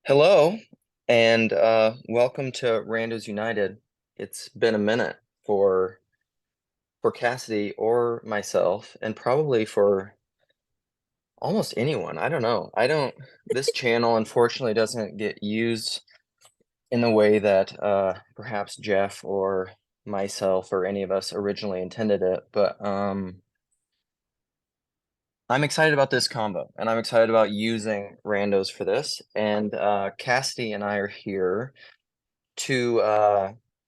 Hello, and welcome to Randos United. It's been a minute for Cassidy or myself, and probably for almost anyone. I don't know. I don't. This channel unfortunately doesn't get used in the way that perhaps Jeff or myself or any of us originally intended it. But I'm excited about this combo, and I'm excited about using randos for this. And Cassidy and I are here to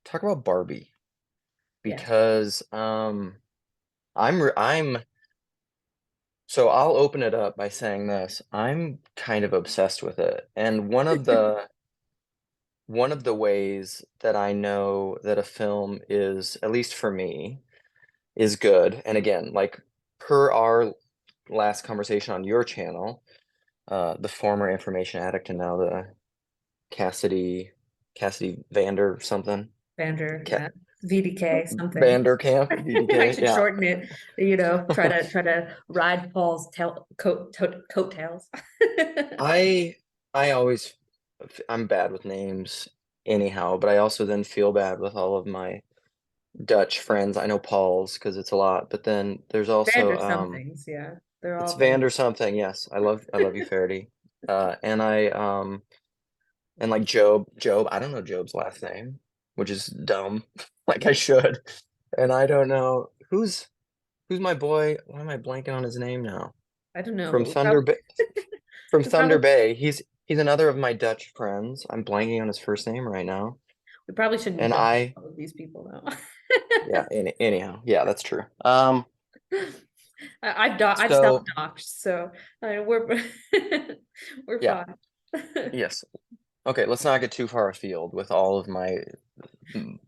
talk about Barbie Yes. because I'm so I'll open it up by saying this. I'm kind of obsessed with it. And one of the ways that I know that a film is, at least for me, is good. And again, like per our last conversation on your channel, the former information addict and now the Cassidy Cassidy Vander something. Vander, yeah. VDK, something. Vanderkamp, I VDK, should yeah. shorten it, try to ride Paul's coattails. I I always I'm bad with names anyhow, but I also then feel bad with all of my Dutch friends. I know Paul's because it's a lot, but then there's also Vander somethings, yeah. They're it's all very Vander something. Yes, I love you, Faraday. And I and like Job, I don't know Job's last name, which is dumb. Like I should. And I don't know who's my boy. Why am I blanking on his name now? I don't know, From but Thunder Bay. From we Thunder probably Bay. He's another of my Dutch friends. I'm blanking on his first name right now. we probably shouldn't be And jumping I, all of these people now. yeah, anyhow, yeah, that's true. I've stopped So doxed, so we're we're yeah, fine. yes. Okay, let's not get too far afield with all of my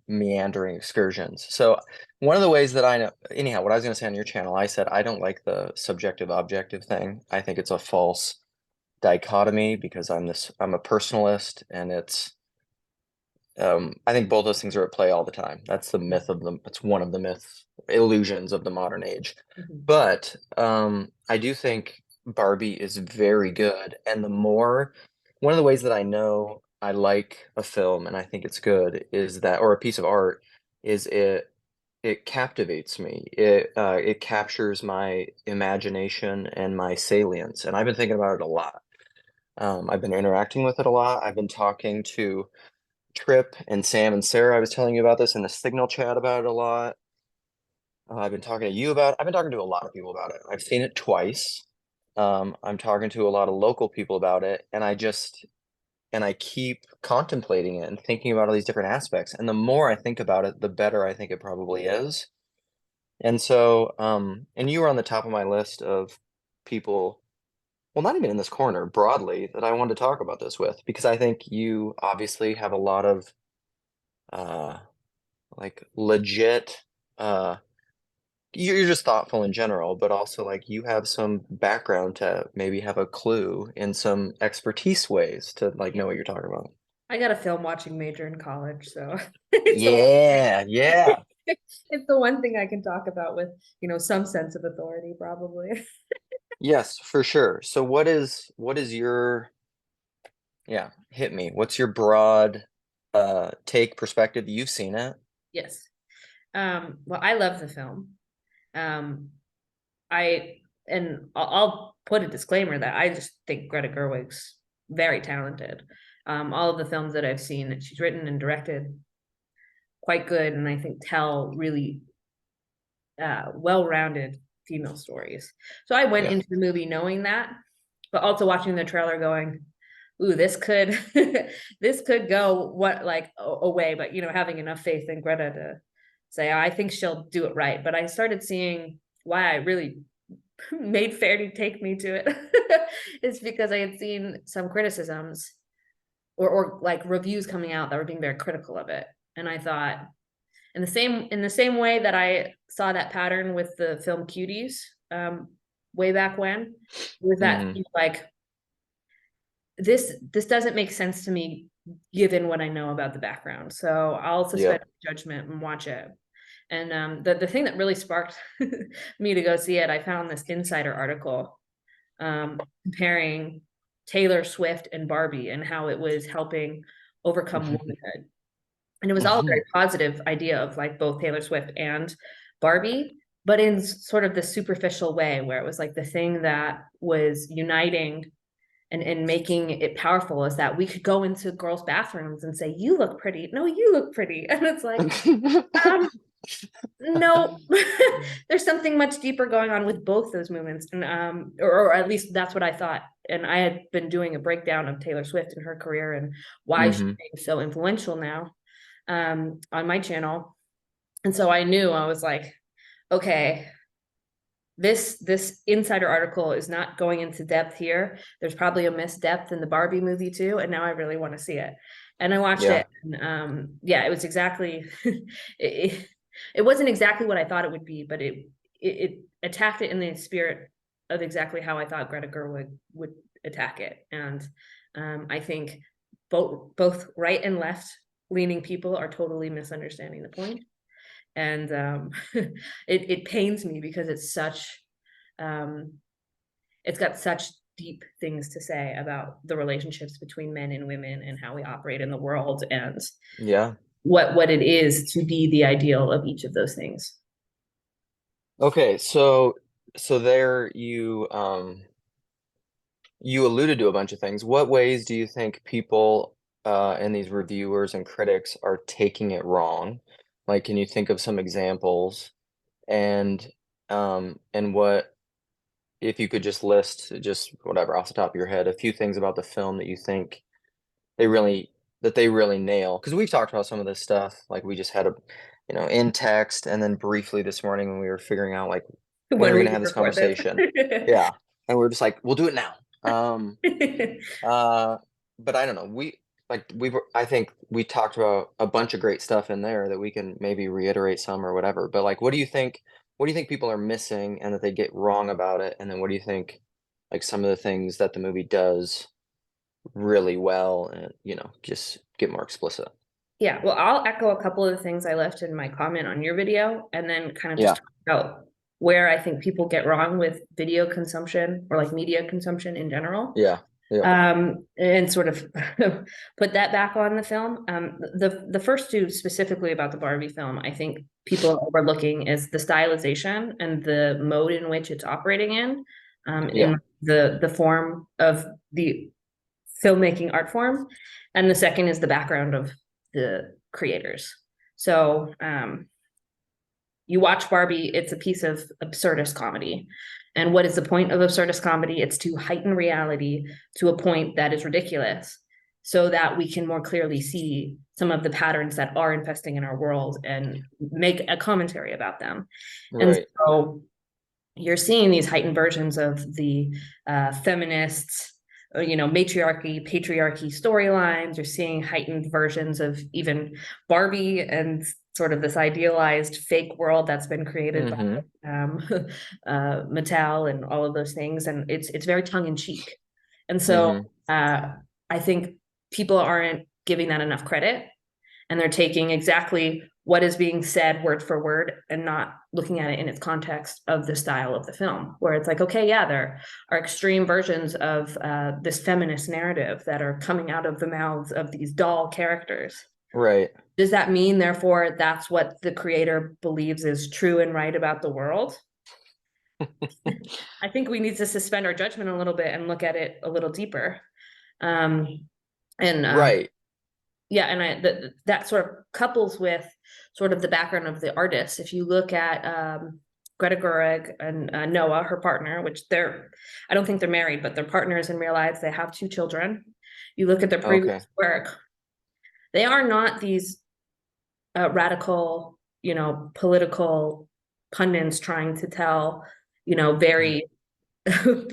meandering excursions. So one of the ways that I know, anyhow, what I was going to say on your channel, I said I don't like the subjective objective thing. I think it's a false dichotomy because I'm a personalist and I think both those things are at play all the time. That's the myth of them. It's one of the myths, illusions of the modern age. Mhm. But I do think Barbie is very good. And one of the ways that I know I like a film and I think it's good is that, or a piece of art, is it captivates me. It captures my imagination and my salience. And I've been thinking about it a lot. I've been interacting with it a lot. I've been talking to Trip and Sam and Sarah. I was telling you about this in the Signal chat about it a lot. I've been talking to a lot of people about it. I've seen it twice. I'm talking to a lot of local people about it, and I keep contemplating it and thinking about all these different aspects. And the more I think about it, the better I think it probably is. And so, and you were on the top of my list of people, well, not even in this corner, broadly, that I wanted to talk about this with, because I think you obviously have a lot of uh like legit uh you're just thoughtful in general, but also like you have some background to maybe have a clue in some expertise ways to like know what you're talking about. I got a film watching major in college, so it's the Yeah, yeah. it's the one thing I can talk about with, some sense of authority, probably. Yes, for sure. So what is your, yeah, hit me. What's your broad take perspective? You've seen it. Yes. Well, I love the film. Um, I and I'll put a disclaimer that I just think Greta Gerwig's very talented. All of the films that I've seen that she's written and directed quite good, and I think tell really well-rounded female stories. So I went Yeah. into the movie knowing that, but also watching the trailer going, ooh, this could this could go what like away, but having enough faith in Greta to say, I think she'll do it right. But I started seeing why I really made Fairly take me to it is because I had seen some criticisms or like reviews coming out that were being very critical of it. And I thought, in the same way that I saw that pattern with the film Cuties, way back when, was that Hmm. like this doesn't make sense to me given what I know about the background. So I'll suspend Yep. judgment and watch it. And the thing that really sparked me to go see it, I found this insider article comparing Taylor Swift and Barbie and how it was helping overcome womanhood. And it was all a very positive idea of like both Taylor Swift and Barbie, but in sort of the superficial way where it was like the thing that was uniting and making it powerful is that we could go into girls' bathrooms and say, you look pretty. No, you look pretty. And it's like, um, no, there's something much deeper going on with both those movements. And or at least that's what I thought. And I had been doing a breakdown of Taylor Swift and her career and why she's so influential now on my channel. And so I knew, I was like, okay, this insider article is not going into depth here. There's probably a missed depth in the Barbie movie too, and now I really want to see it. And I watched it, and yeah, it was exactly it, it wasn't exactly what I thought it would be, but it attacked it in the spirit of exactly how I thought Greta Gerwig would attack it. And I think both right and left leaning people are totally misunderstanding the point. And it pains me because it's such it's got such deep things to say about the relationships between men and women and how we operate in the world and what it is to be the ideal of each of those things. Okay, so there you alluded to a bunch of things. What ways do you think people and these reviewers and critics are taking it wrong? Like, can you think of some examples? And what if you could just list just whatever off the top of your head, a few things about the film that you think they really nail? Because we've talked about some of this stuff, like we just had a, in text, and then briefly this morning when we were figuring out like when are When we we gonna have this record this. conversation? Yeah, and we're just like, we'll do it now. But I don't know. I think we talked about a bunch of great stuff in there that we can maybe reiterate some or whatever. But like, what do you think? What do you think people are missing and that they get wrong about it? And then what do you think, like some of the things that the movie does really well, and just get more explicit. Yeah, well, I'll echo a couple of the things I left in my comment on your video, and then kind of just Yeah. talk about where I think people get wrong with video consumption or like media consumption in general. Yeah. And sort of put that back on the film. The first two specifically about the Barbie film, I think people are overlooking is the stylization and the mode in which it's operating in the form of the filmmaking art form. And the second is the background of the creators. So you watch Barbie, it's a piece of absurdist comedy. And what is the point of absurdist comedy? It's to heighten reality to a point that is ridiculous so that we can more clearly see some of the patterns that are infesting in our world and make a commentary about them. Right. And so you're seeing these heightened versions of the feminists, matriarchy, patriarchy storylines. You're seeing heightened versions of even Barbie and sort of this idealized fake world that's been created by Mattel and all of those things. And it's very tongue in cheek. And so I think people aren't giving that enough credit, and they're taking exactly what is being said word for word and not looking at it in its context of the style of the film, where it's like, okay, yeah, there are extreme versions of this feminist narrative that are coming out of the mouths of these doll characters. Right. Does that mean, therefore, that's what the creator believes is true and right about the world? I think we need to suspend our judgment a little bit and look at it a little deeper. Right. Yeah, and that sort of couples with sort of the background of the artist. If you look at Greta Gerwig and Noah, her partner, which I don't think they're married, but they're partners in real life. They have 2 children. You look at their previous work, they are not these radical, political pundits trying to tell, very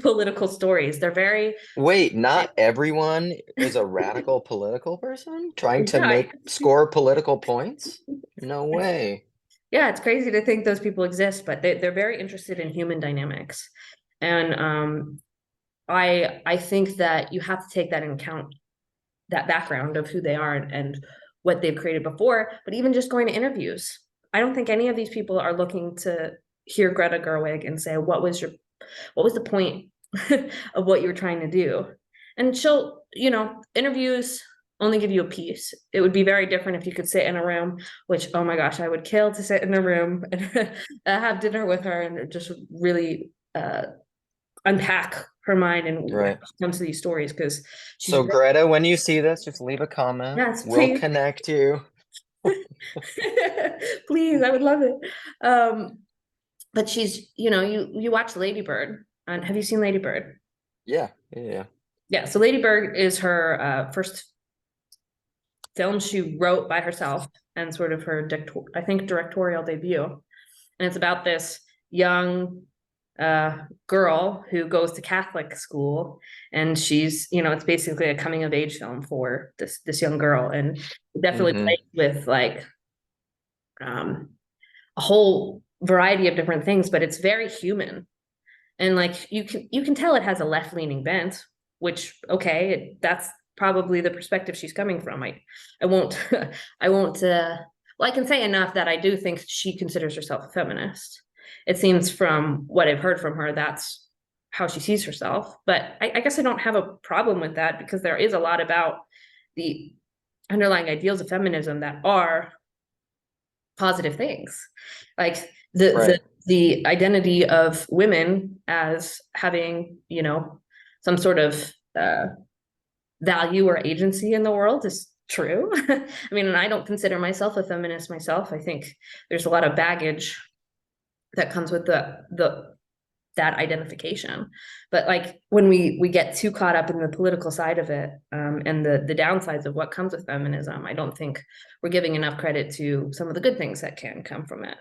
political stories. They're very not everyone is a radical political person trying to score political points. No way. Yeah, it's crazy to think those people exist, but they're very interested in human dynamics. And I think that you have to take that into account, that background of who they are and what they've created before. But even just going to interviews, I don't think any of these people are looking to hear Greta Gerwig and say, what was the point of what you were trying to do? And she'll, interviews only give you a piece. It would be very different if you could sit in a room, which, oh my gosh, I would kill to sit in a room and have dinner with her and just really unpack her mind and how Right. she comes to these stories, because she's So Greta, when you see this, just leave a comment. yes, We'll please. connect you. Please, I would love it. But she's, you watch Lady Bird. Have you seen Lady Bird? Yeah, yeah, yeah. Yeah, so Lady Bird is her first film she wrote by herself and sort of her, I think, directorial debut. And it's about this young girl who goes to Catholic school, and she's, it's basically a coming of age film for this young girl, and it definitely Mm-hmm. plays with like a whole variety of different things, but it's very human. And like you can tell it has a left-leaning bent, which okay, that's probably the perspective she's coming from. I won't I won't well, I can say enough that I do think she considers herself a feminist. It seems from what I've heard from her, that's how she sees herself. But I guess I don't have a problem with that, because there is a lot about the underlying ideals of feminism that are positive things, like Right. the identity of women as having, some sort of value or agency in the world is true. I mean, and I don't consider myself a feminist myself. I think there's a lot of baggage that comes with the that identification. But like when we get too caught up in the political side of it, and the downsides of what comes with feminism, I don't think we're giving enough credit to some of the good things that can come from it,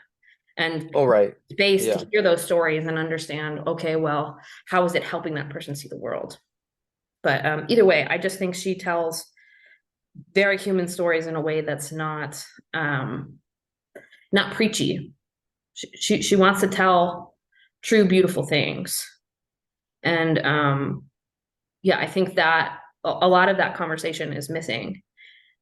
and All right. space Yeah. to hear those stories and understand, okay, well, how is it helping that person see the world? But either way, I just think she tells very human stories in a way that's not preachy. She wants to tell true beautiful things. And yeah, I think that a lot of that conversation is missing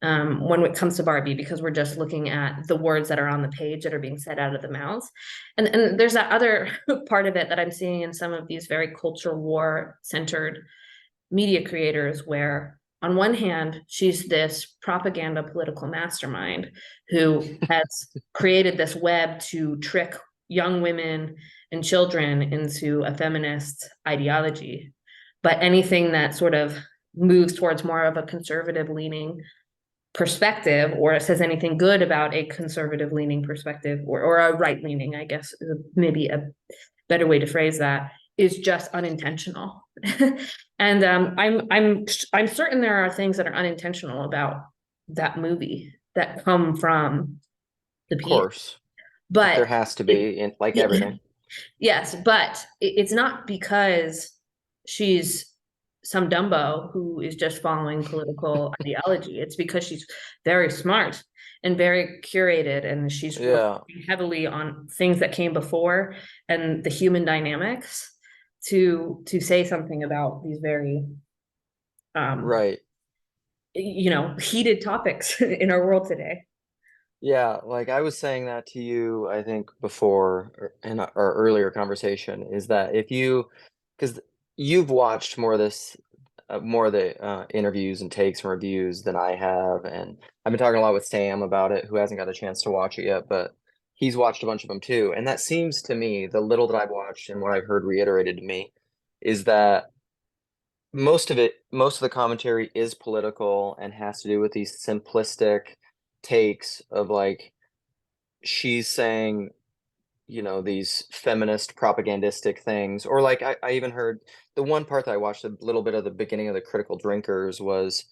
when it comes to Barbie, because we're just looking at the words that are on the page that are being said out of the mouths. And there's that other part of it that I'm seeing in some of these very culture war centered media creators, where on one hand, she's this propaganda political mastermind who has created this web to trick young women and children into a feminist ideology. But anything that sort of moves towards more of a conservative leaning perspective, or says anything good about a conservative leaning perspective, or a right leaning, I guess is maybe a better way to phrase that, is just unintentional. And I'm certain there are things that are unintentional about that movie that come from the Of piece, course. There but has to it, be in like everything. yes, but it's not because she's some dumbo who is just following political ideology. It's because she's very smart and very curated, and she's Yeah. reflecting heavily on things that came before and the human dynamics to say something about these very um Right. heated topics in our world today. Yeah, like I was saying that to you, I think before in our earlier conversation, is that if you, because you've watched more of this, more of the interviews and takes and reviews than I have, and I've been talking a lot with Sam about it, who hasn't got a chance to watch it yet, but he's watched a bunch of them too. And that seems to me, the little that I've watched and what I've heard reiterated to me, is that most of the commentary is political and has to do with these simplistic takes of like she's saying, these feminist propagandistic things. Or like I even heard the one part that I watched a little bit of the beginning of the Critical Drinkers was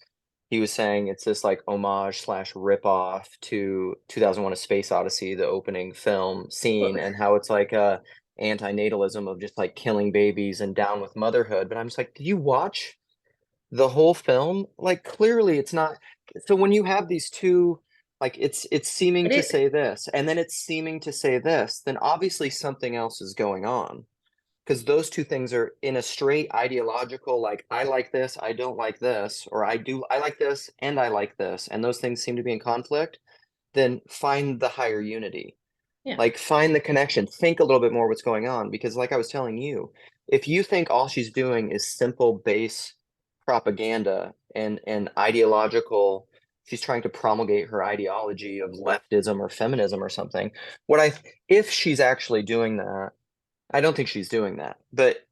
he was saying it's this like homage slash rip off to 2001: A Space Odyssey, the opening film scene, and how it's like a anti-natalism of just like killing babies and down with motherhood. But I'm just like, did you watch the whole film? Like clearly it's not. So when you have these two, like it's seeming But to it say this and then it's seeming to say this, then obviously something else is going on. Because those two things are in a straight ideological, like I like this, I don't like this, or I like this and I like this, and those things seem to be in conflict, then find the higher unity. yeah. Like find the connection. Think a little bit more what's going on. Because like I was telling you, if you think all she's doing is simple base propaganda and ideological, she's trying to promulgate her ideology of leftism or feminism or something. What I If she's actually doing that, I don't think she's doing that, but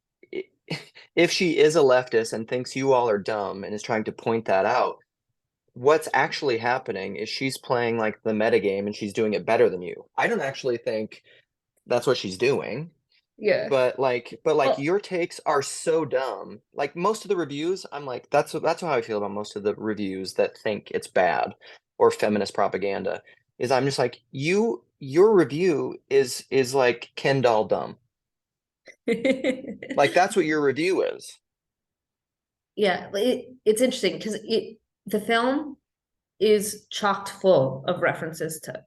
if she is a leftist and thinks you all are dumb and is trying to point that out, what's actually happening is she's playing like the metagame and she's doing it better than you. I don't actually think that's what she's doing. Yeah. But Well, your takes are so dumb. Like most of the reviews, I'm like, that's how I feel about most of the reviews that think it's bad or feminist propaganda. Is I'm just like, your review is like Ken doll dumb. Like that's what your review is. yeah, it's interesting because the film is chocked full of references to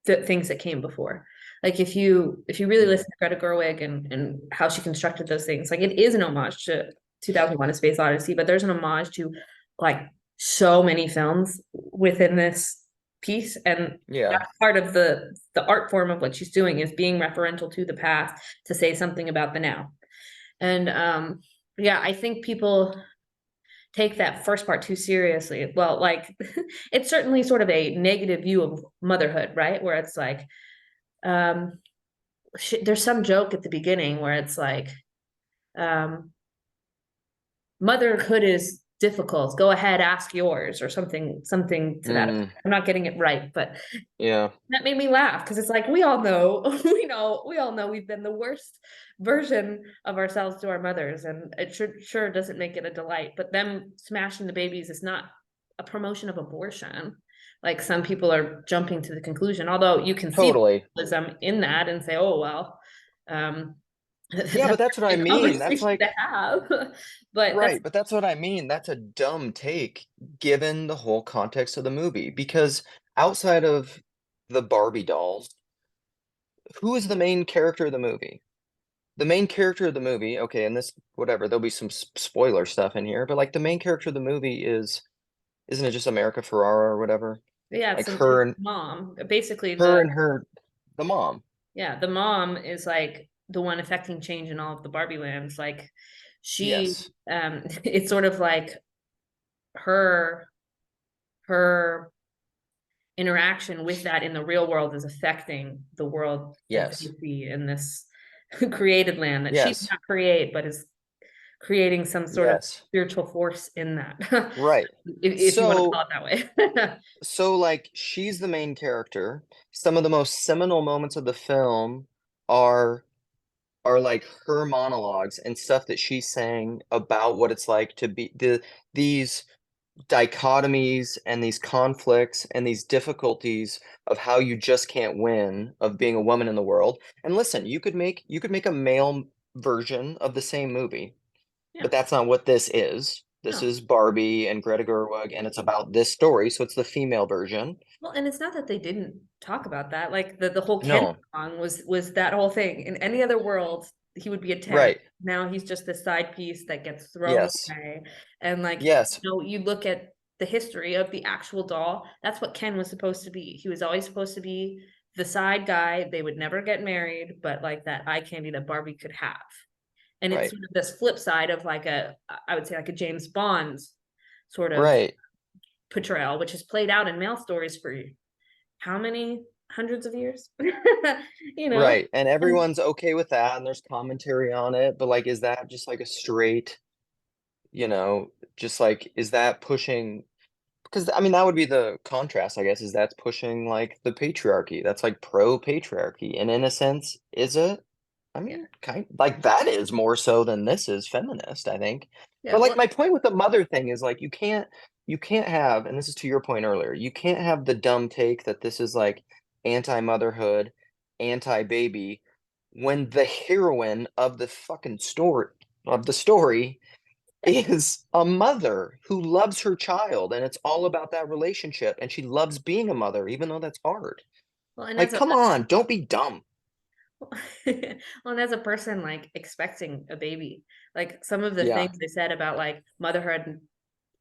the things that came before. Like if you really Mm. listen to Greta Gerwig and how she constructed those things, like it is an homage to 2001: A Space Odyssey, but there's an homage to like so many films within this piece, and Yeah, that's part of the art form of what she's doing is being referential to the past to say something about the now. And yeah, I think people take that first part too seriously. Well, like it's certainly sort of a negative view of motherhood, right? Where it's like, um, there's some joke at the beginning where it's like, um, motherhood is difficult. Go ahead, ask yours, or something to that mm, effect. I'm not getting it right, but yeah, that made me laugh because it's like we all know, we all know we've been the worst version of ourselves to our mothers, and it sure doesn't make it a delight. But them smashing the babies is not a promotion of abortion. Like some people are jumping to the conclusion, although you can see the totally. symbolism in that and say, oh well, Yeah, but that's that's what I a mean. That's conversation to like have. But that's right, but that's what I mean. That's a dumb take given the whole context of the movie because outside of the Barbie dolls, who is the main character of the movie? The main character of the movie, okay, and this whatever, there'll be some spoiler stuff in here, but like the main character of the movie is isn't it just America Ferrara or whatever? yeah, Like it's mom. Basically, her and her the mom. yeah, the mom is like the one affecting change in all of the Barbie lands. Like she, Yes. it's sort of like her her interaction with that in the real world is affecting the world that they Yes. see in this created land that she did Yes. not create, but is creating some sort of Yes. spiritual force in that, Right. if you want to call So it that way. like she's the main character. Some of the most seminal moments of the film are like her monologues and stuff that she's saying about what it's like to be these dichotomies and these conflicts and these difficulties of how you just can't win of being a woman in the world. And listen, you could make a male version of the same movie, Yeah, but that's not what this is. This no. is Barbie and Greta Gerwig, and it's about this story, so it's the female version. Well, and it's not that they didn't talk about that. Like the whole Ken No, song was that whole thing. In any other world, he would be a 10. right. Now he's just the side piece that gets thrown Yes. away. And like, Yes. you look at the history of the actual doll, that's what Ken was supposed to be. He was always supposed to be the side guy. They would never get married, but like that eye candy that Barbie could have. And it's Right. sort of this flip side of like I would say like a James Bond sort of Right. portrayal, which is played out in male stories for how many hundreds of years? you know? Right. And And everyone's okay with that, and there's commentary on it, but like, is that just like a straight, you know, just like, is that pushing? Because I mean, that would be the contrast, I guess, is that's pushing like the patriarchy. That's like pro patriarchy. And in a sense, is it? I yeah, mean, kind like that is more so than this is feminist, I think. yeah, But like well, my point with the mother thing is like you can't have, and this is to your point earlier, you can't have the dumb take that this is like anti-motherhood, anti-baby, when the heroine of the fucking story is a mother who loves her child and it's all about that relationship and she loves being a mother even though that's hard. well, and Like come on, don't be dumb. well, and as a person like expecting a baby, like some of the Yeah. things they said about like motherhood and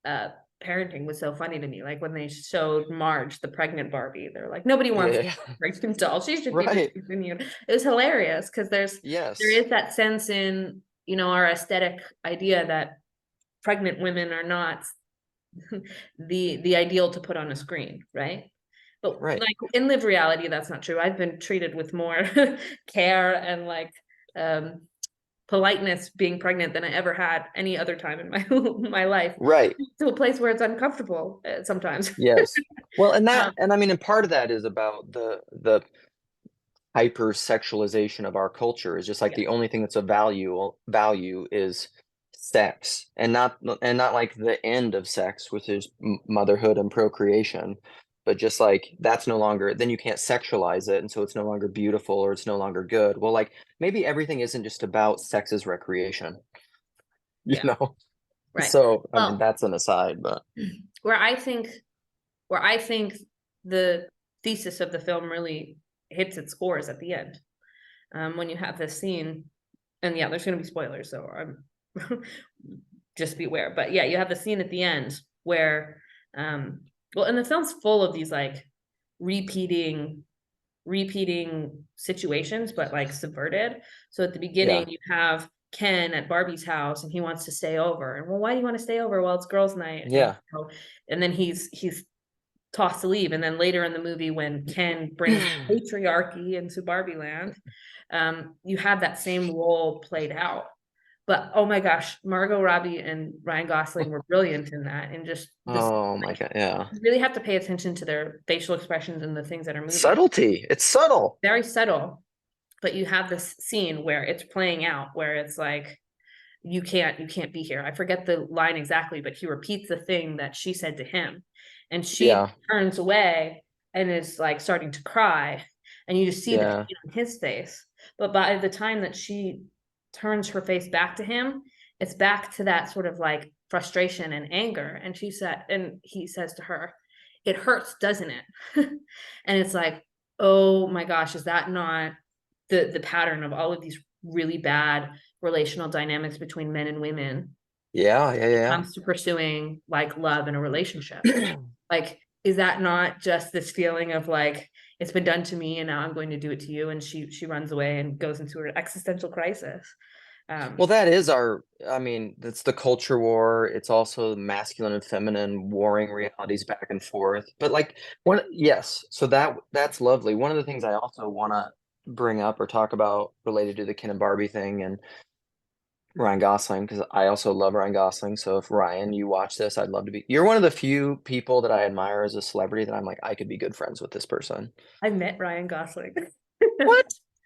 uh parenting was so funny to me. Like when they showed Marge, the pregnant Barbie, they're like, nobody wants Yeah. a pregnant doll. She should be Right. discontinued. It was hilarious because there Yes. is that sense in, our aesthetic idea that pregnant women are not the ideal to put on a screen, right? But Right. like in lived reality, that's not true. I've been treated with more care and like um politeness being pregnant than I ever had any other time in my my life, Right. to a place where it's uncomfortable sometimes. Yes. Well, and um, I mean, and part of that is about the hypersexualization of our culture is just like yeah, the only thing that's of value is sex, and not like the end of sex, which is motherhood and procreation, but just like that's no longer, then you can't sexualize it, and so it's no longer beautiful or it's no longer good. Well, like maybe everything isn't just about sex as recreation, you yeah, know? right. So I mean Well, that's an aside, but where I think where I think the thesis of the film really hits its scores at the end. When you have this scene, and yeah, there's going to be spoilers, so I'm just beware. But yeah, you have the scene at the end where, well, and the film's full of these like repeating situations, but like subverted. So at the yeah, beginning, you have Ken at Barbie's house, and he wants to stay over. And well, why do you want to stay over? Well, it's girls' night, and yeah, and then he's tossed to leave. And then later in the movie, when Ken brings patriarchy into Barbie Land, you have that same role played out. But oh my gosh, Margot Robbie and Ryan Gosling were brilliant in that. And just this, oh my like, God, yeah, you really have to pay attention to their facial expressions and the things that are moving. subtlety, it's subtle. Very subtle, but you have this scene where it's playing out, where it's like, you can't be here. I forget the line exactly, but he repeats the thing that she said to him, and she Yeah, turns away and is like starting to cry, and you just see the yeah, pain on his face. But by the time that she turns her face back to him, it's back to that sort of like frustration and anger. And she said, and he says to her, "It hurts, doesn't it?" And it's like, oh my gosh, is that not the pattern of all of these really bad relational dynamics between men and women yeah, yeah, when it yeah. comes to Yeah. pursuing like love in a relationship? Like, is that not just this feeling of like, it's been done to me and now I'm going to do it to you? And she runs away and goes into her existential crisis. Well, Um, that is I mean, that's the culture war. It's also masculine and feminine warring realities back and forth. But like yes, so that's lovely. One of the things I also want to bring up or talk about related to the Ken and Barbie thing and Ryan Gosling, because I also love Ryan Gosling. So if Ryan, you watch this, I'd love to be. You're one of the few people that I admire as a celebrity that I'm like, I could be good friends with this person. I met Ryan Gosling. What?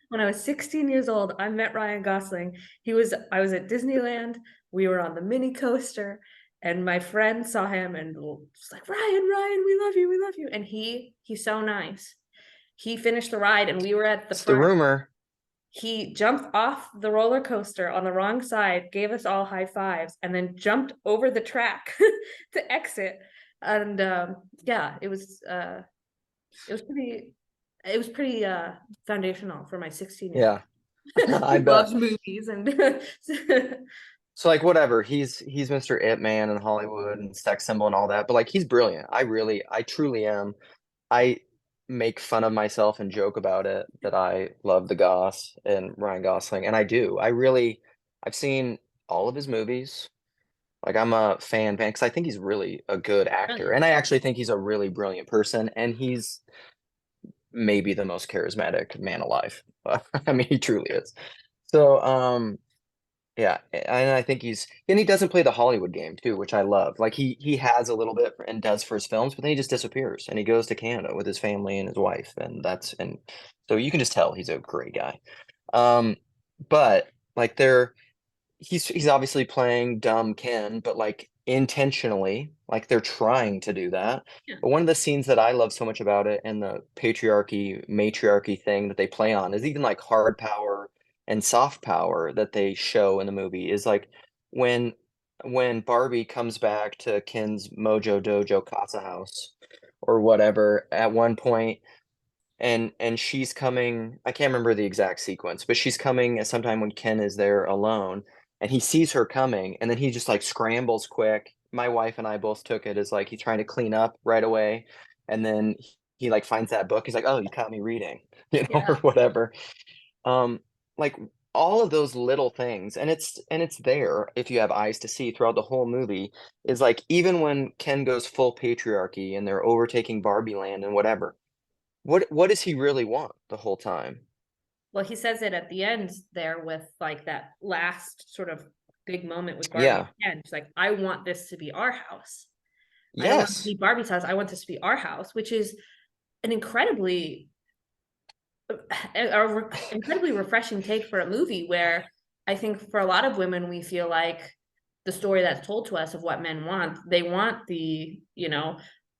When I was 16 years old, I met Ryan Gosling. I was at Disneyland. We were on the mini coaster, and my friend saw him and was like, Ryan, we love you, we love you. And he's so nice. He finished the ride, and we were at the It's the front. rumor. He jumped off the roller coaster on the wrong side, gave us all high fives, and then jumped over the track to exit. And yeah, it was pretty foundational for my 16-year-old Yeah, I who loves bet. movies and So like whatever, he's Mr. It Man in Hollywood and sex symbol and all that, but like he's brilliant. I truly am. I make fun of myself and joke about it that I love the Goss and Ryan Gosling, and I do. I've seen all of his movies. Like I'm a fan because I think he's really a good actor, brilliant. and I actually think he's a really brilliant person, and he's maybe the most charismatic man alive. I mean, he truly is. So, yeah, and I think and he doesn't play the Hollywood game too, which I love. Like he has a little bit and does for his films, but then he just disappears and he goes to Canada with his family and his wife, and so you can just tell he's a great guy. Um, but like he's obviously playing dumb Ken, but like intentionally, like they're trying to do that. Yeah, But one of the scenes that I love so much about it and the patriarchy, matriarchy thing that they play on is even like hard power and soft power that they show in the movie is like when Barbie comes back to Ken's Mojo Dojo Casa house or whatever at one point and she's coming, I can't remember the exact sequence, but she's coming at some time when Ken is there alone and he sees her coming and then he just like scrambles quick. My wife and I both took it as like he's trying to clean up right away and then he like finds that book. He's like, "Oh, you caught me reading," or yeah. whatever. Um like all of those little things, and it's there if you have eyes to see throughout the whole movie, is like even when Ken goes full patriarchy and they're overtaking Barbie land and whatever, what does he really want the whole time? Well, he says it at the end there with like that last sort of big moment with Barbie Yeah. at the end. She's like, I want this to be our house. I don't want it to Yes. be Barbie's house. I want this to be our house, which is an incredibly refreshing take for a movie where I think for a lot of women we feel like the story that's told to us of what men want, they want the,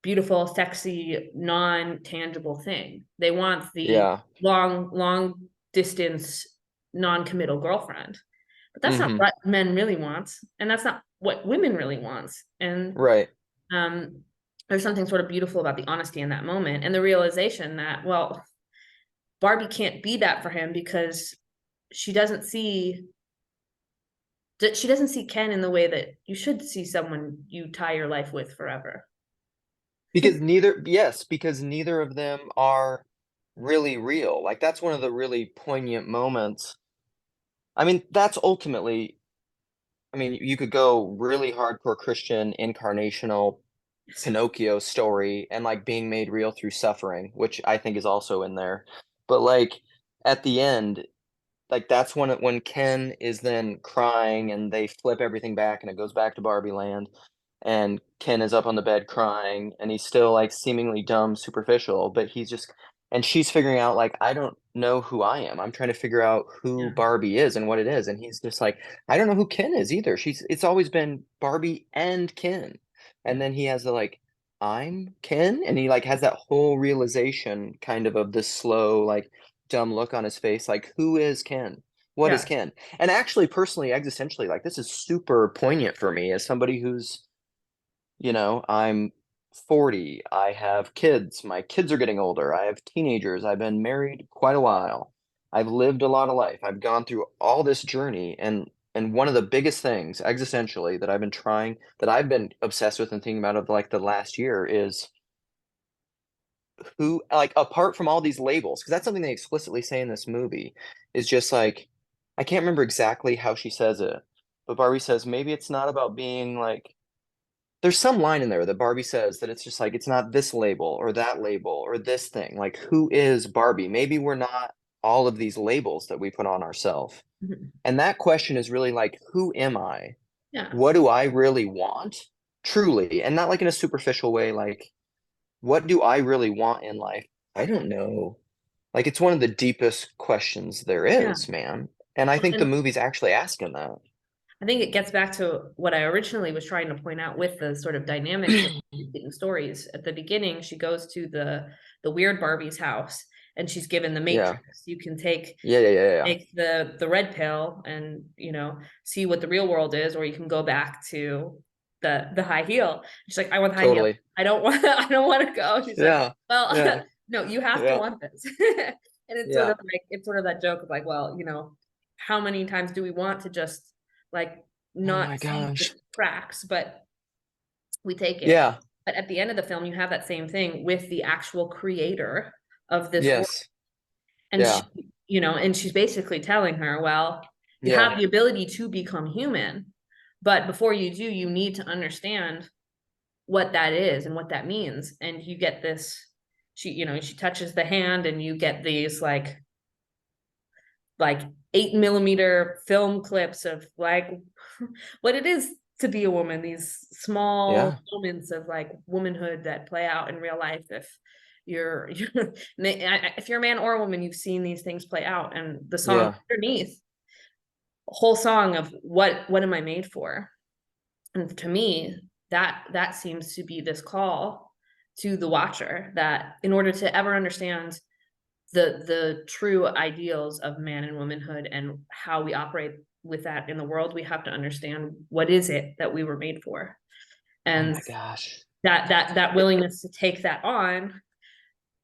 beautiful, sexy, non-tangible thing. They want the Yeah. long distance non-committal girlfriend. But that's not Mm-hmm. what men really want, and that's not what women really want. And Right. um there's something sort of beautiful about the honesty in that moment and the realization that, well, Barbie can't be that for him because she doesn't see she doesn't see Ken in the way that you should see someone you tie your life with forever. Because neither of them are really real. Like that's one of the really poignant moments. I mean, that's ultimately, I mean, you could go really hardcore Christian incarnational Pinocchio story and like being made real through suffering, which I think is also in there. But like at the end, like that's when Ken is then crying and they flip everything back and it goes back to Barbie Land and Ken is up on the bed crying and he's still like seemingly dumb, superficial, but he's just and she's figuring out like I don't know who I am. I'm trying to figure out who Yeah. Barbie is and what it is. And he's just like, I don't know who Ken is either. It's always been Barbie and Ken. And Yeah. then he has the like, I'm Ken, and he like has that whole realization kind of this slow, like dumb look on his face, like, who is Ken? What is Yeah. Ken? And actually, personally, existentially, like this is super poignant for me as somebody who's I'm 40. I have kids. My kids are getting older. I have teenagers. I've been married quite a while. I've lived a lot of life. I've gone through all this journey and one of the biggest things existentially that I've been obsessed with and thinking about of like the last year is who like apart from all these labels, because that's something they explicitly say in this movie, is just like I can't remember exactly how she says it, but Barbie says maybe it's not about being like there's some line in there that Barbie says that it's just like it's not this label or that label or this thing. Like, who is Barbie? Maybe we're not all of these labels that we put on ourselves. Mhm. And that question is really like, who am I? Yeah. What do I really want? Truly, and not like in a superficial way, like, what do I really want in life? I don't know. Like, it's one of the deepest questions there Yeah. is, man. And I think the And movie's actually asking that. I think it gets back to what I originally was trying to point out with the sort of dynamics of repeating stories. At the beginning, she goes to the weird Barbie's house and she's given the Yeah. matrix. You can take Yeah. take the red pill and see what the real world is, or you can go back to the high heel. She's like, I want high heel. Totally. I don't want I don't want to go. She's like, Yeah. well, Yeah. no, you have to Yeah. want this. And Yeah. it's sort of that joke of like, well, how many times do we want to just like Oh not my see the gosh. cracks, but we take it. Yeah. But at the end of the film, you have that same thing with the actual creator of this world. Yes. And Yeah. and she's basically telling her, well, you Yeah. have the ability to become human, but before you do, you need to understand what that is and what that means. And you get this, she touches the hand and you get these like 8 millimeter film clips of like what it is to be a woman, these small Yeah. moments of like womanhood that play out in real life. If you're a man or a woman, you've seen these things play out. And the song Yeah. underneath, a whole song of what am I made for? And to me, that seems to be this call to the watcher, that in order to ever understand the true ideals of man and womanhood and how we operate with that in the world, we have to understand what is it that we were made for. Oh And my gosh. that It- willingness to take that on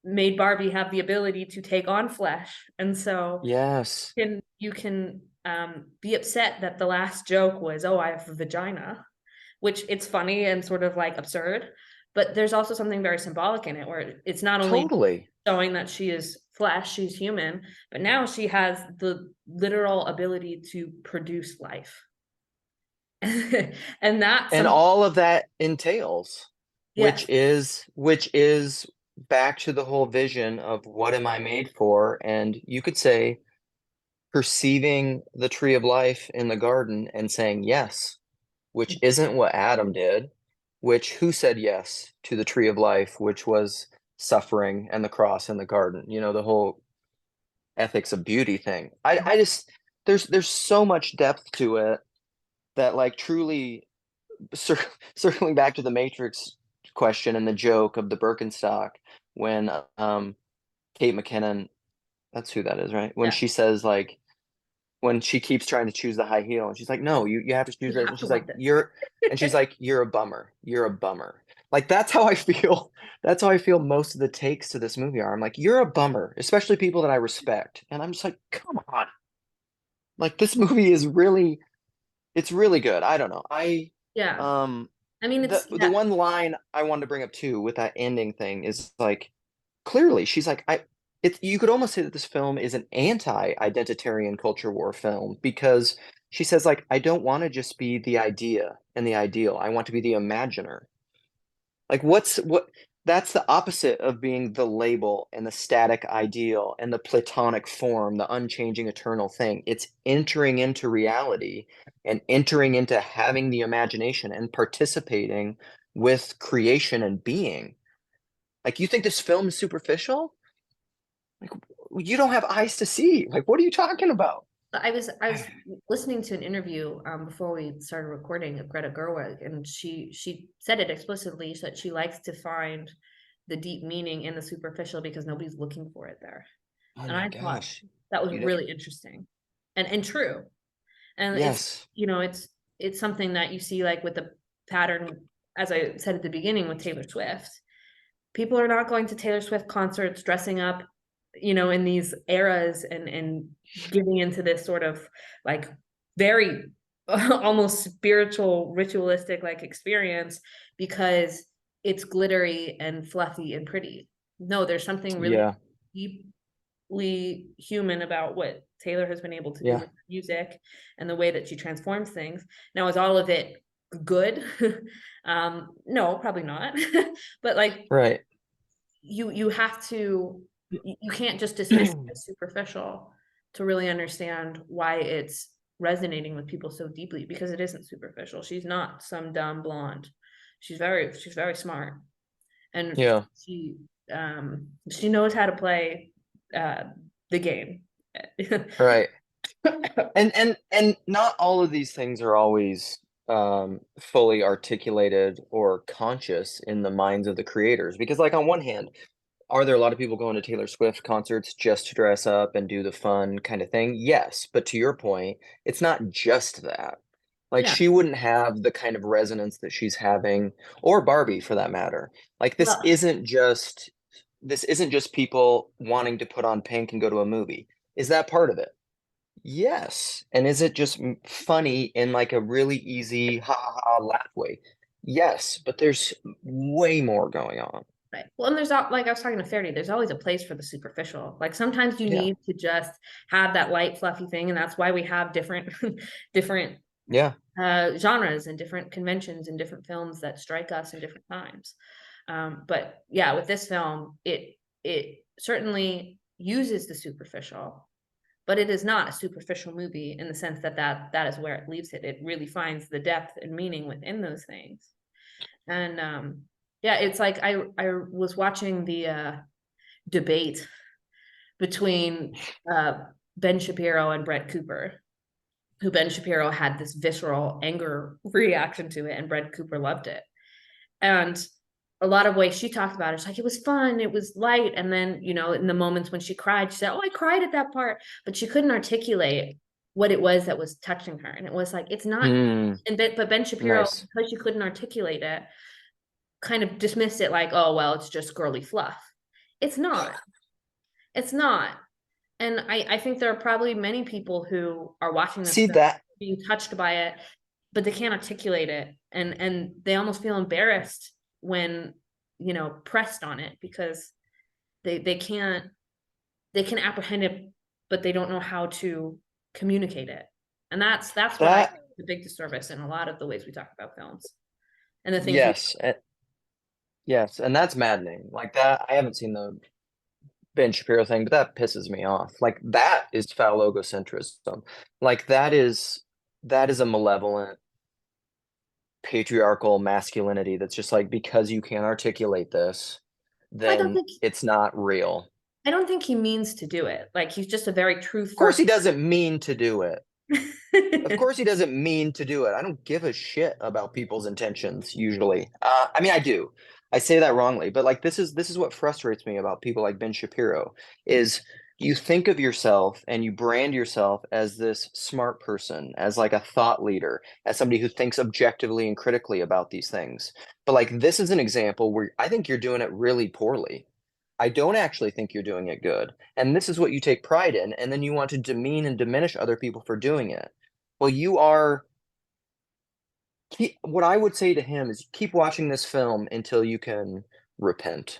made Barbie have the ability to take on flesh. And so yes. you can be upset that the last joke was, oh, I have a vagina, which it's funny and sort of like absurd, but there's also something very symbolic in it where it's not only Totally. showing that she is flesh, she's human, but now she has the literal ability to produce life. And that's And something, all of that entails, yes, which is back to the whole vision of what am I made for? And you could say perceiving the tree of life in the garden and saying yes, which isn't what Adam did, which who said yes to the tree of life, which was suffering and the cross in the garden, the whole ethics of beauty thing. I just there's so much depth to it that like truly cir circling back to the Matrix question and the joke of the Birkenstock when Kate McKinnon, that's who that is, right? When yeah, she says like when she keeps trying to choose the high heel and she's like, no, you have to choose you this. have And to she's want like, this. you're a bummer. You're a bummer. Like that's how I feel. That's how I feel most of the takes to this movie are. I'm like, you're a bummer, especially people that I respect. And I'm just like, come on. Like this movie is really, it's really good. I don't know. Yeah, Um, I mean, the one line I wanted to bring up too with that ending thing is like, clearly she's like, you could almost say that this film is an anti-identitarian culture war film because she says like, I don't want to just be the idea and the ideal. I want to be the imaginer. Like what that's the opposite of being the label and the static ideal and the platonic form, the unchanging eternal thing. It's entering into reality and entering into having the imagination and participating with creation and being. Like you think this film is superficial? Like you don't have eyes to see. Like what are you talking about? I was listening to an interview before we started recording of Greta Gerwig, and she said it explicitly that she likes to find the deep meaning in the superficial because nobody's looking for it there. Oh And my I thought gosh. that was You don't, really interesting and true. And it's, yes. it's something that you see like with the pattern, as I said at the beginning with Taylor Swift. People are not going to Taylor Swift concerts dressing up, in these eras and giving into this sort of like very almost spiritual, ritualistic like experience because it's glittery and fluffy and pretty. No, there's something really Yeah. deeply human about what Taylor has been able to do Yeah. with music and the way that she transforms things. Now, is all of it good? No, probably not. But like Right. you have to, you can't just dismiss it as superficial to really understand why it's resonating with people so deeply, because it isn't superficial. She's not some dumb blonde. She's very smart, and Yeah. she knows how to play uh the game. Right. And not all of these things are always fully articulated or conscious in the minds of the creators because like on one hand, are there a lot of people going to Taylor Swift concerts just to dress up and do the fun kind of thing? Yes, but to your point, it's not just that. Like Yeah, she wouldn't have the kind of resonance that she's having, or Barbie for that matter. Like well, this isn't just people wanting to put on pink and go to a movie. Is that part of it? Yes. And is it just funny in like a really easy ha ha ha laugh way? Yes, but there's way more going on. right. Well, and like I was talking to Faraday, there's always a place for the superficial. Like sometimes you Yeah. need to just have that light, fluffy thing, and that's why we have different different Yeah. genres and different conventions and different films that strike us in different times. But yeah, with this film, it certainly uses the superficial, but it is not a superficial movie in the sense that that is where it leaves it. It really finds the depth and meaning within those things. And yeah, it's like I was watching the debate between uh Ben Shapiro and Brett Cooper, who Ben Shapiro had this visceral anger reaction to it and Brett Cooper loved it. And a lot of ways she talked about it, it's like it was fun, it was light, and then in the moments when she cried, she said, oh, I cried at that part, but she couldn't articulate what it was that was touching her. And it was like, it's not. Mm, But Ben Shapiro, nice. because she couldn't articulate it, kind of dismissed it like, oh, well, it's just girly fluff. It's not. It's not. And I think there are probably many people who are watching this See film, that? being touched by it, but they can't articulate it. And they almost feel embarrassed when, pressed on it because they can't, they can apprehend it, but they don't know how to communicate it. And that's what I That think is the big disservice in a lot of the ways we talk about films and the things we. yes, yes, and that's maddening. Like that, I haven't seen the Ben Shapiro thing, but that pisses me off. Like that is phallogocentrism. Like that is a malevolent patriarchal masculinity that's just like because you can't articulate this, I don't then think it's not real. I don't think he means to do it. Like he's just a very Of course, truth-first he doesn't mean to do it. Of person. course, he doesn't mean to do it. I don't give a shit about people's intentions usually. I mean, I do. I say that wrongly, but like this is what frustrates me about people like Ben Shapiro is you think of yourself and you brand yourself as this smart person, as like a thought leader, as somebody who thinks objectively and critically about these things. But like this is an example where I think you're doing it really poorly. I don't actually think you're doing it good. And this is what you take pride in, and then you want to demean and diminish other people for doing it. Well, you are what I would say to him is keep watching this film until you can repent.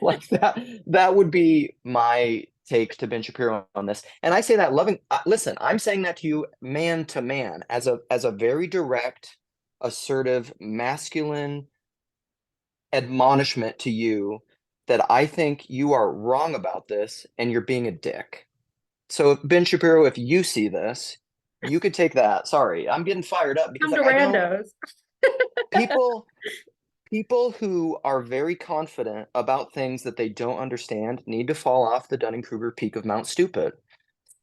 Like that would be my take to Ben Shapiro on this. And I say that loving listen, I'm saying that to you man to man as a very direct, assertive, masculine admonishment to you that I think you are wrong about this and you're being a dick. So Ben Shapiro, if you see this, you could take that. Sorry, I'm getting fired up because Come to like I don't randos. people people who are very confident about things that they don't understand need to fall off the Dunning-Kruger peak of Mount Stupid.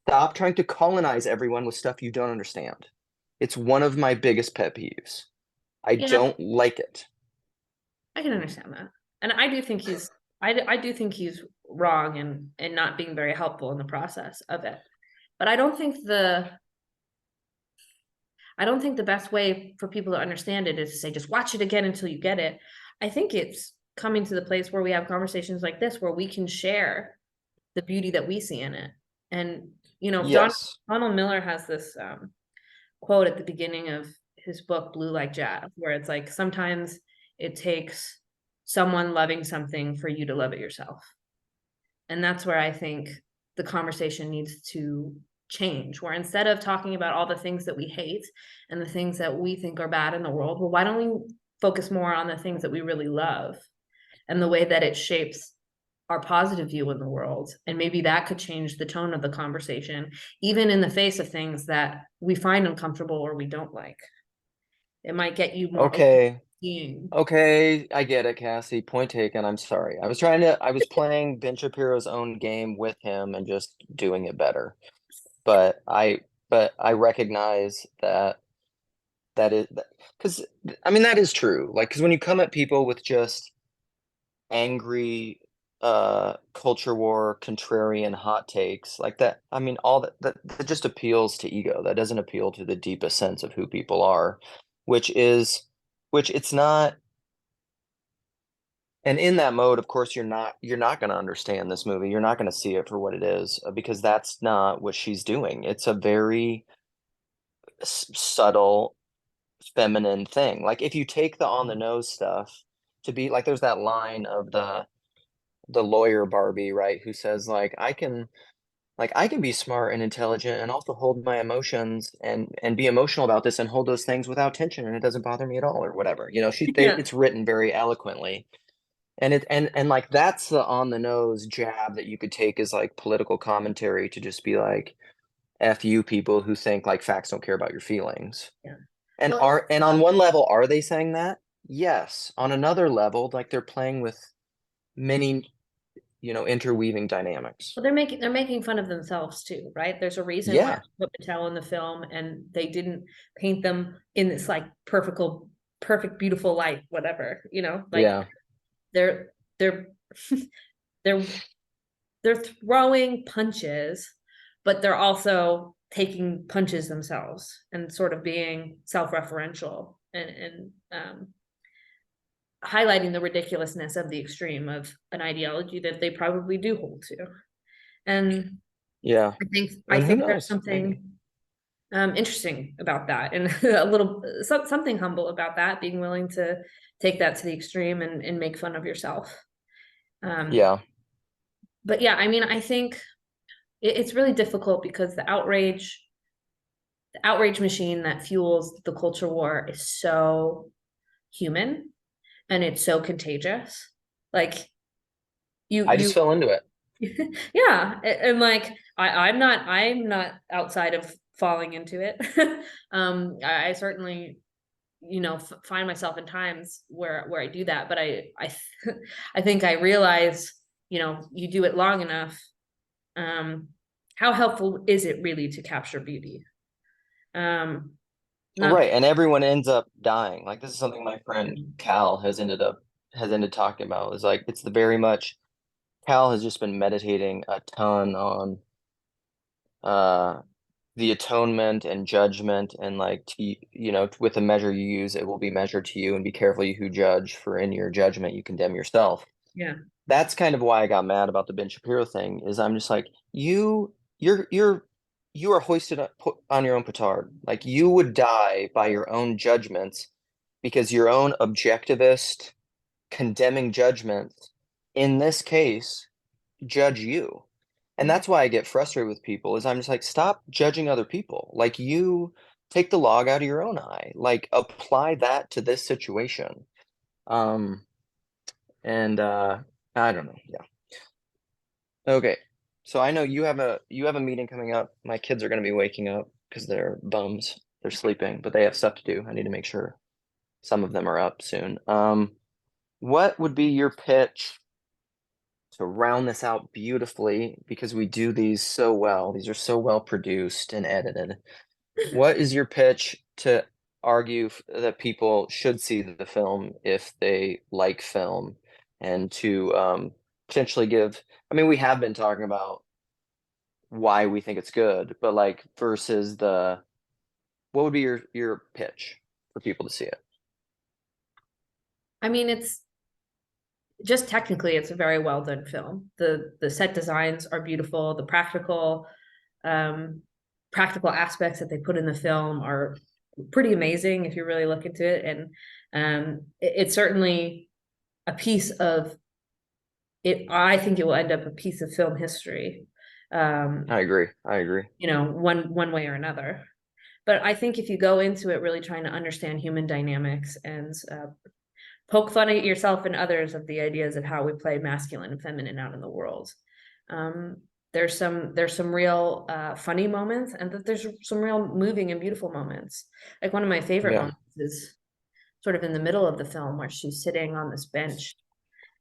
Stop trying to colonize everyone with stuff you don't understand. It's one of my biggest pet peeves. I Yeah, don't like it. I can understand that. And I do think I do think he's wrong and not being very helpful in the process of it. But I don't think the best way for people to understand it is to say just watch it again until you get it. I think it's coming to the place where we have conversations like this where we can share the beauty that we see in it. And Yes. Donald Miller has this quote at the beginning of his book Blue Like Jazz, where it's like sometimes it takes someone loving something for you to love it yourself. And that's where I think the conversation needs to change, where instead of talking about all the things that we hate and the things that we think are bad in the world, well, why don't we focus more on the things that we really love and the way that it shapes our positive view in the world? And maybe that could change the tone of the conversation, even in the face of things that we find uncomfortable or we don't like. It might get you more open to Okay. seeing. Okay, I get it, Cassie. Point taken. I'm sorry. I was playing Ben Shapiro's own game with him and just doing it better. But I recognize that that is because I mean that is true. Like because when you come at people with just angry culture war contrarian hot takes like that, I mean all that just appeals to ego. That doesn't appeal to the deepest sense of who people are, which is which it's not. And in that mode, of course, you're not going to understand this movie. You're not going to see it for what it is because that's not what she's doing. It's a very subtle feminine thing. Like if you take the on the nose stuff to be like there's that line of the lawyer Barbie, right, who says like I can be smart and intelligent and also hold my emotions and be emotional about this and hold those things without tension and it doesn't bother me at all or whatever. Yeah. It's written very eloquently. And like that's the on the nose jab that you could take as like political commentary to just be like F you people who think like facts don't care about your feelings. Yeah. And Well, are and on one level, are they saying that? Yes. On another level, like they're playing with many, interweaving dynamics. they're making fun of themselves too, right? There's a reason why Yeah. they put Mattel in the film and they didn't paint them in this like perfect, beautiful light, whatever, like Yeah. they're they're they're they're throwing punches, but they're also taking punches themselves and sort of being self-referential and highlighting the ridiculousness of the extreme of an ideology that they probably do hold to. And Yeah. I And who think there's knows? Maybe. something interesting about that and something humble about that, being willing to take that to the extreme and make fun of yourself. Um, Yeah. but yeah, I mean, I think it's really difficult because the outrage machine that fuels the culture war is so human and it's so contagious. Like I just you fell into it. yeah, and like I'm not outside of falling into it. I certainly find myself in times where I do that, but I think I realize you do it long enough. um how helpful is it really to capture beauty? um Not Right. And everyone ends up dying. Like this is something my friend Cal has ended talking about. Is like it's the very much Cal has just been meditating a ton on uh the atonement and judgment and like with the measure you use it will be measured to you and be careful you who judge for in your judgment you condemn yourself. yeah. That's kind of why I got mad about the Ben Shapiro thing is I'm just like you are hoisted on your own petard. Like you would die by your own judgments because your own objectivist condemning judgments in this case judge you. And Yeah. that's why I get frustrated with people is I'm just like, stop judging other people. Like you take the log out of your own eye. Like apply that to this situation. Um, and I don't know. Yeah. Okay. So I know you have a meeting coming up. My kids are gonna be waking up because they're bums. They're sleeping, but they have stuff to do. I need to make sure some of them are up soon. What would be your pitch to round this out beautifully because we do these so well. These are so well produced and edited. What is your pitch to argue that people should see the film if they like film and to potentially give, I mean, we have been talking about why we think it's good, but like versus what would be your pitch for people to see it? I mean, it's just technically it's a very well done film. The set designs are beautiful. The um practical aspects that they put in the film are pretty amazing if you really look into it. And it's certainly a piece of it. I think it will end up a piece of film history, um, I agree. I agree. one way or another. But I think if you go into it really trying to understand human dynamics and poke fun at yourself and others of the ideas of how we play masculine and feminine out in the world. Um, there's some real funny moments, and that there's some real moving and beautiful moments. Like one of my favorite Yeah. moments is sort of in the middle of the film where she's sitting on this bench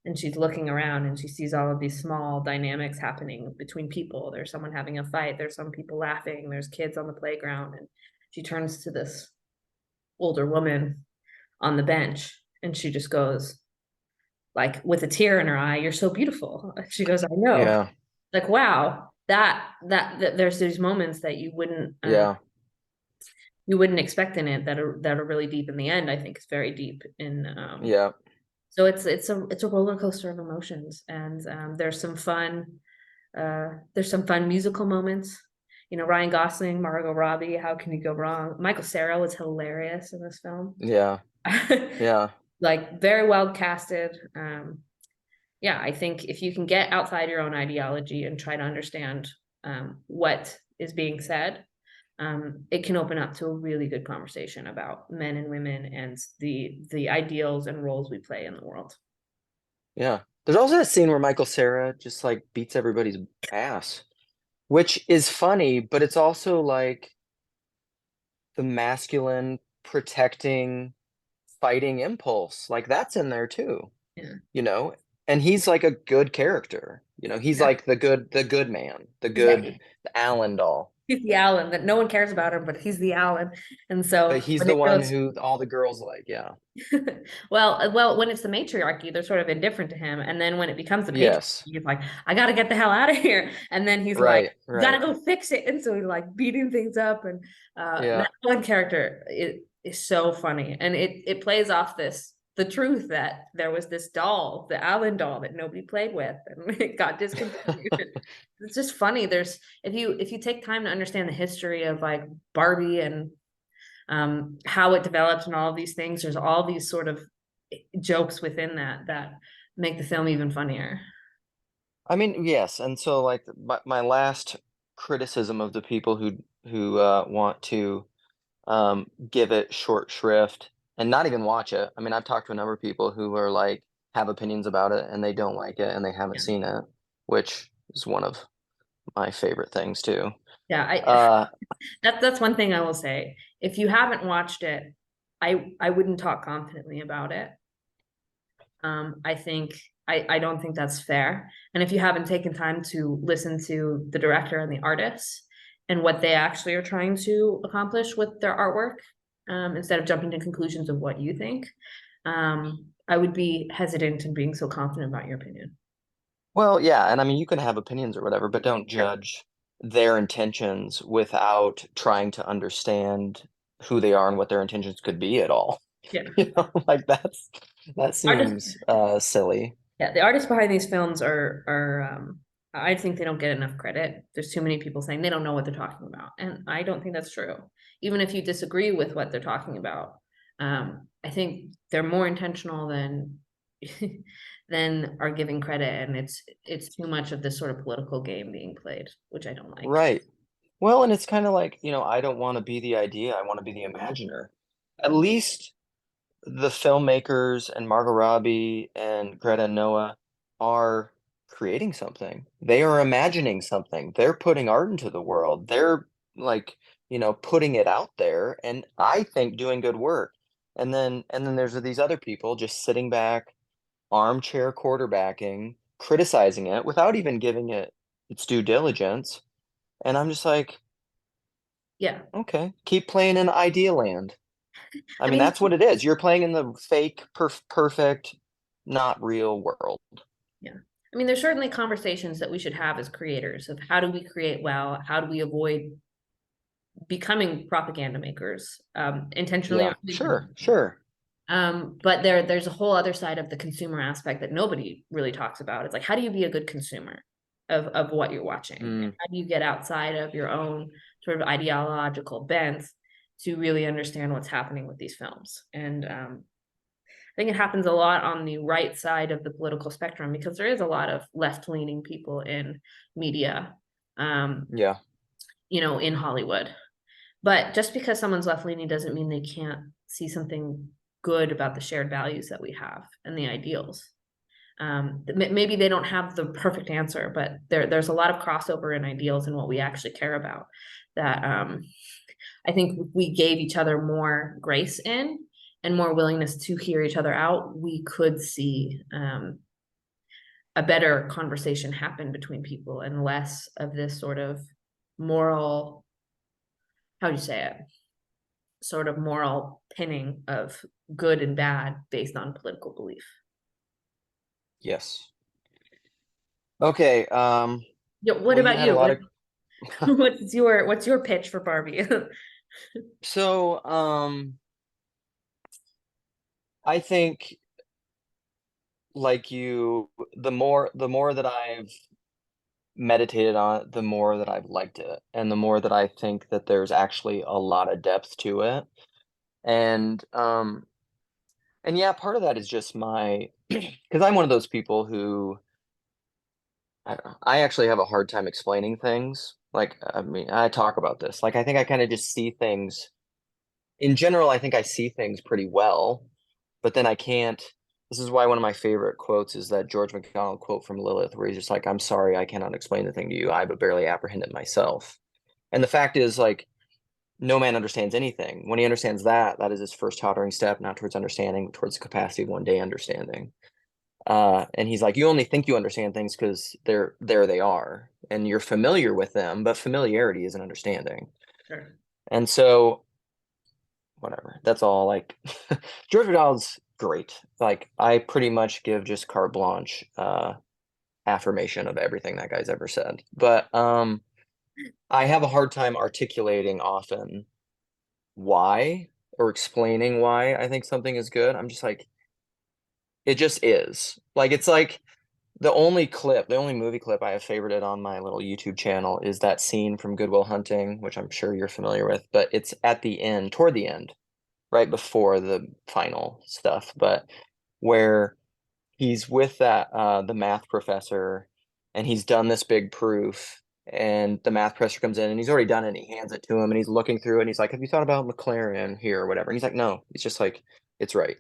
and she's looking around and she sees all of these small dynamics happening between people. There's someone having a fight, there's some people laughing, there's kids on the playground, and she turns to this older woman on the bench and she just goes, like with a tear in her eye, "You're so beautiful." She goes, "I know." Yeah. Like, wow, that there's these moments that Yeah. you wouldn't expect in it that are really deep in the end. I think it's very deep in Yeah. so it's a roller coaster of emotions, and there's some fun musical moments. Ryan Gosling, Margot Robbie, how can you go wrong? Michael Cera was hilarious in this film. Yeah. Yeah. Like very well casted. Yeah, I think if you can get outside your own ideology and try to understand what is being said, it can open up to a really good conversation about men and women and the ideals and roles we play in the world. Yeah. There's also that scene where Michael Cera just like beats everybody's ass, which is funny, but it's also like the masculine protecting fighting impulse. Like that's in there too, Yeah, you know? And he's like a good character. He's yeah. like the good man, He's the Allen doll. he's the Allen that no one cares about him, but he's the Allen. And But so he's when the it one goes, who all the girls like. Yeah. well, when it's the matriarchy, they're sort of indifferent to him. And then when it becomes the patriarchy, Yes. he's like, I gotta get the hell out of here. And then he's like, Right, you gotta right. go fix it. And so he's like beating things up. And Yeah. that one character is so funny. And it plays off the truth that there was this doll, the Allen doll, that nobody played with, and it got discontinued. It's just funny. There's if you take time to understand the history of like Barbie and how it develops and all of these things, there's all these sort of jokes within that make the film even funnier. I mean, yes, and so like my last criticism of the people who want to give it short shrift and not even watch it. I mean, I've talked to a number of people who are like have opinions about it and they don't like it and they haven't Yeah. seen it, which is one of my favorite things too. Yeah, Uh, that's one thing I will say. If you haven't watched it, I wouldn't talk confidently about it. I think I don't think that's fair. And if you haven't taken time to listen to the director and the artists and what they actually are trying to accomplish with their artwork, instead of jumping to conclusions of what you think, I would be hesitant in being so confident about your opinion. well, yeah, and I mean, you can have opinions or whatever, but don't judge their intentions without trying to understand who they are and what their intentions could be at all. Yeah. Like that Artists seems silly. Yeah, the artists behind these films I think they don't get enough credit. There's too many people saying they don't know what they're talking about, and I don't think that's true. Even if you disagree with what they're talking about, I think they're more intentional than than are giving credit, and it's too much of this sort of political game being played, which I don't like. Right. Well, and it's kind of like, I don't want to be the idea, I want to be the imaginer. At least the filmmakers and Margot Robbie and Greta and Noah are creating something. They are imagining something. They're putting art into the world. They're like, putting it out there and I think doing good work. And then there's these other people just sitting back, armchair quarterbacking, criticizing it without even giving it its due diligence. And I'm just like, Yeah, okay, keep playing in idea land. I I mean, mean, that's what it is. You're playing in the fake, perfect, not real world. yeah. I mean, there's certainly conversations that we should have as creators of how do we create well, how do we avoid becoming propaganda makers, intentionally or Yeah, sure, unintentionally. sure. But there's a whole other side of the consumer aspect that nobody really talks about. It's like, how do you be a good consumer of what you're watching? And Mm, how do you get outside of your own sort of ideological bents to really understand what's happening with these films? And I think it happens a lot on the right side of the political spectrum because there is a lot of left-leaning people in media, um, yeah, in Hollywood. But just because someone's left leaning doesn't mean they can't see something good about the shared values that we have and the ideals. Maybe they don't have the perfect answer, but there's a lot of crossover in ideals and what we actually care about that I think if we gave each other more grace in and more willingness to hear each other out, we could see a better conversation happen between people and less of this sort of moral, how do you say it? Sort of moral pinning of good and bad based on political belief. yes. Okay, Yeah, what well, you about had a you? lot of What's your pitch for Barbie? so I think like the more that I've meditated on it, the more that I've liked it, and the more that I think that there's actually a lot of depth to it. And and yeah, part of that is just my because I'm one of those people who I don't know, I actually have a hard time explaining things. Like, I mean, I talk about this. Like, I think I kind of just see things in general. I think I see things pretty well, but then I can't. This is why one of my favorite quotes is that George MacDonald quote from Lilith, where he's just like, "I'm sorry, I cannot explain the thing to you. I but barely apprehend it myself." And the fact is, like, no man understands anything. When he understands that, that is his first tottering step, not towards understanding, towards the capacity of one day understanding. And he's like, you only think you understand things because they're there they are, and you're familiar with them, but familiarity is an understanding. Sure. And so, whatever. That's all. Like, George McDonald's great. Like, I pretty much give just carte blanche affirmation of everything that guy's ever said. But I have a hard time articulating often why or explaining why I think something is good. I'm just like, it just is. Like, it's like the only movie clip I have favorited on my little YouTube channel is that scene from Good Will Hunting, which I'm sure you're familiar with, but it's at the end, toward the end, right before the final stuff, but where he's with that the math professor and he's done this big proof, and the math professor comes in and he's already done it and he hands it to him and he's looking through it and he's like, have you thought about McLaren here or whatever? And he's like, no. It's just like, it's right.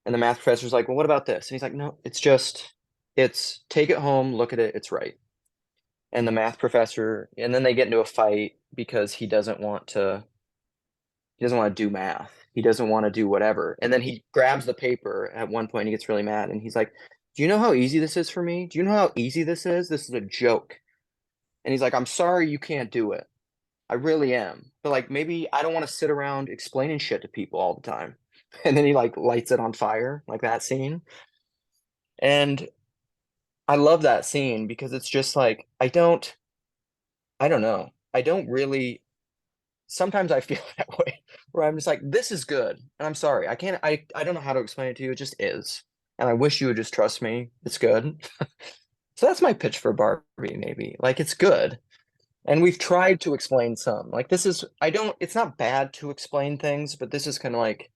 And the math professor's like, well, what about this? And he's like, no, it's take it home, look at it, it's right. And the math professor, and then they get into a fight because he doesn't want to do math. He doesn't want to do whatever. And then he grabs the paper at one point and he gets really mad and he's like, do you know how easy this is for me? Do you know how easy this is? This is a joke. And he's like, I'm sorry you can't do it. I really am. But like maybe I don't want to sit around explaining shit to people all the time. And then he like lights it on fire, like that scene. And I love that scene because it's just like I don't know. I don't really sometimes I feel that way where I'm just like, this is good. And I'm sorry. I don't know how to explain it to you. It just is. And I wish you would just trust me. It's good. So that's my pitch for Barbie, maybe. Like it's good. And we've tried to explain some. Like this is I don't it's not bad to explain things, but this is kind of like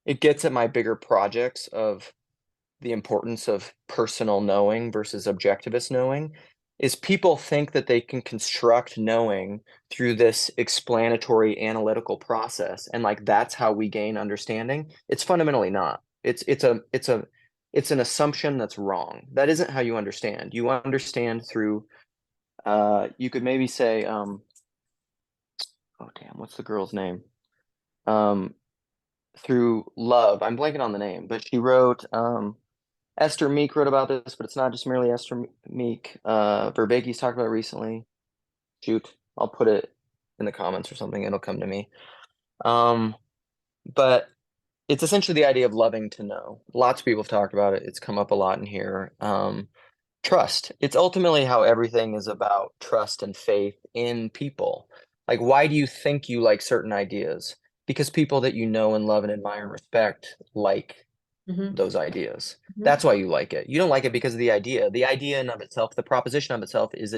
it gets at my bigger projects of the importance of personal knowing versus objectivist knowing is people think that they can construct knowing through this explanatory analytical process and like that's how we gain understanding. It's fundamentally not. It's an assumption that's wrong. That isn't how you understand. You understand through you could maybe say oh damn, what's the girl's name? Um through love. I'm blanking on the name, but she wrote Esther Meek wrote about this, but it's not just merely Esther Meek. Verbighi's talked about it recently. Shoot, I'll put it in the comments or something. It'll come to me. Um, but it's essentially the idea of loving to know. Lots of people have talked about it. It's come up a lot in here. Trust. It's ultimately how everything is about trust and faith in people. Like, why do you think you like certain ideas? Because people that you know and love and admire and respect like Mhm. those ideas. Mhm. That's why you like it. You don't like it because of the idea. The idea in of itself, the proposition of itself is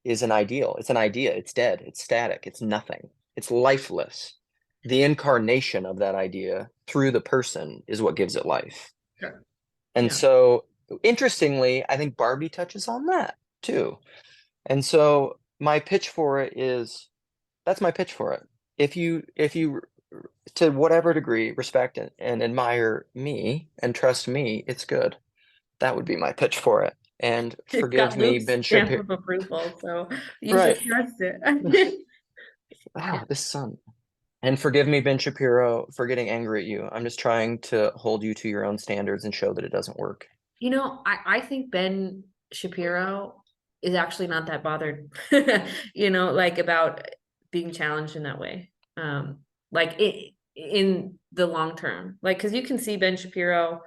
is an ideal. It's an idea. It's dead. It's static. It's nothing. It's lifeless. The incarnation of that idea through the person is what gives it life. Sure. And Yeah. so interestingly, I think Barbie touches on that too. And so my pitch for it is that's my pitch for it. If you to whatever degree respect and admire me and trust me, it's good. That would be my pitch for it. And It's forgive got me, Luke's Ben stamp Shapiro. of approval, so you should Right. trust it. Wow, this son. And forgive me, Ben Shapiro, for getting angry at you. I'm just trying to hold you to your own standards and show that it doesn't work. I think Ben Shapiro is actually not that bothered, like about being challenged in that way. Like in the long term, like, because you can see Ben Shapiro,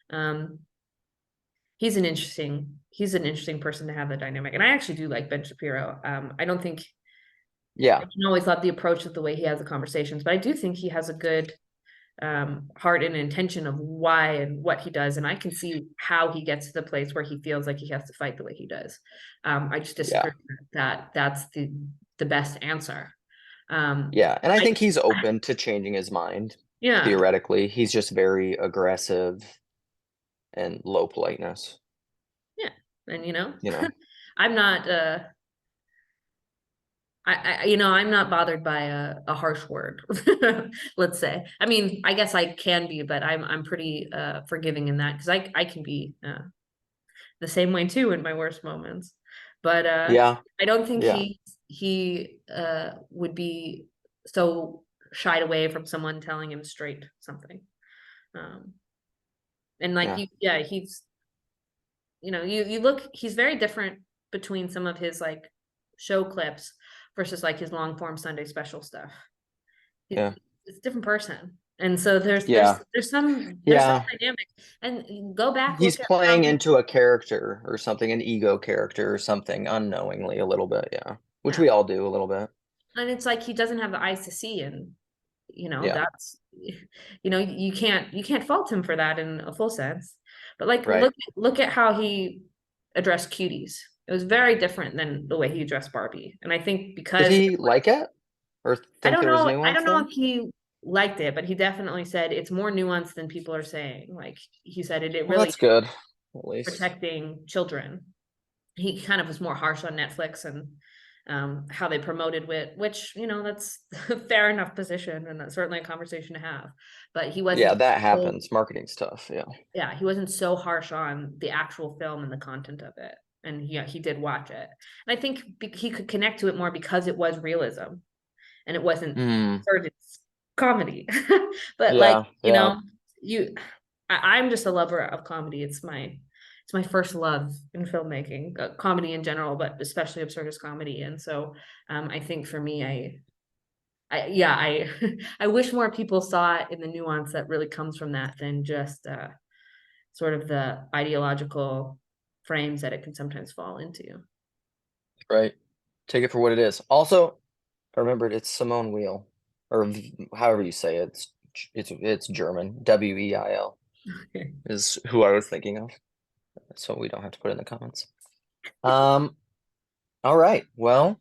um, he's an interesting person to have the dynamic. And I actually do like Ben Shapiro. I don't think I Yeah, can always love the approach of the way he has the conversations, but I do think he has a good heart and intention of why and what he does. And I can see how he gets to the place where he feels like he has to fight the way he does. I just yeah, disagree that that's the best answer. Um, yeah. And I I, think he's open to changing his mind. yeah, Theoretically, he's just very aggressive and low politeness, yeah. And you know. I'm not I'm not bothered by a harsh word, let's say. I mean, I guess I can be, but I'm pretty forgiving in that because I can be the same way too in my worst moments. But Yeah, I don't think yeah, he would be so shied away from someone telling him straight something. Um, and like yeah, yeah, you look, he's very different between some of his like show clips versus like his long form Sunday special stuff. yeah, It's a different person. And so there's yeah, there's some yeah. dynamic. And go back, He's look at how playing he into a character or something, an ego character or something unknowingly a little bit, yeah. Which yeah. we all do a little bit. And it's like he doesn't have the eyes to see, and Yeah, that's you can't fault him for that in a full sense. But like right. look at how he addressed cuties. It was very different than the way he addressed Barbie. And I think Did because he like it or think there was I nuance don't know there? if he liked it, but he definitely said it's more nuanced than people are saying. Like he said it Well, really that's good, at least. protecting children. he kind of was more harsh on Netflix and how they promoted Wit, which, that's a fair enough position and that's certainly a conversation to have. But he Yeah, wasn't that so, happens. Marketing stuff. Yeah. yeah, he wasn't so harsh on the actual film and the content of it. And yeah, he did watch it. And I think he could connect to it more because it was realism and it wasn't Mm, Sturgis comedy. But like, yeah, yeah. you I'm just a lover of comedy. It's my first love in filmmaking, comedy in general, but especially absurdist comedy. And so I think for me, I I wish more people saw it in the nuance that really comes from that than just sort of the ideological frames that it can sometimes fall into. Right. Take it for what it is. Also, I remembered it's Simone Weil, or however you say it. It's German. Weil is who I was thinking of. So we don't have to put it in the comments. Um, all right. Well,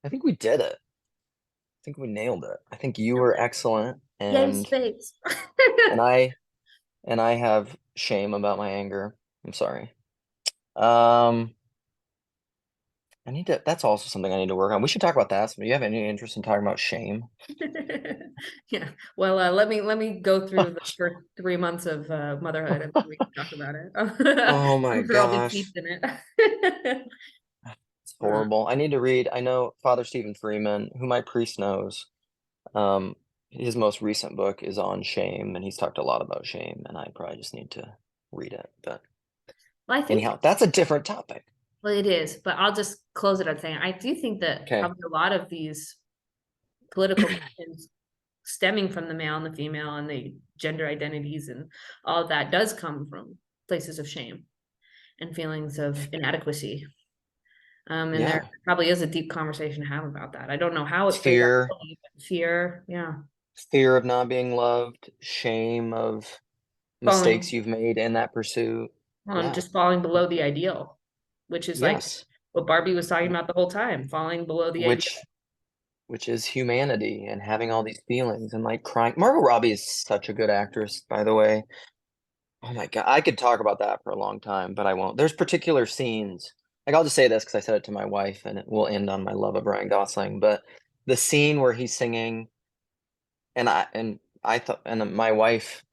I think we did it. I think we nailed it. I think you were excellent, Yay, space. and I and I have shame about my anger. I'm sorry. Um, I need to. That's also something I need to work on. We should talk about that. Do you have any interest in talking about shame? Yeah. Well, let me go through the first 3 months of motherhood and we can talk about it. Oh my I'm sure I'll be gosh, steeped in it. it's horrible. I need to read. I know Father Stephen Freeman, who my priest knows. Um, his most recent book is on shame, and he's talked a lot about shame, and I probably just need to read it. But Well, I think, anyhow, that's a different topic. well, it is, but I'll just close it on saying I do think that Okay. probably a lot of these political questions stemming from the male and the female and the gender identities and all of that does come from places of shame and feelings of inadequacy. And there Yeah. probably is a deep conversation to have about that. I don't know how it plays out, Fear, fully, but fear, yeah. fear of not being loved, shame of mistakes Falling, you've made in that pursuit. Yeah. just falling below the ideal, which is like Yes. what Barbie was talking about the whole time, falling below the ideal. Which which is humanity and having all these feelings and like crying. Margot Robbie is such a good actress, by the way. Oh my God, I could talk about that for a long time, but I won't. There's particular scenes. Like I'll just say this because I said it to my wife, and it will end on my love of Ryan Gosling. But the scene where he's singing, and I thought, and my wife,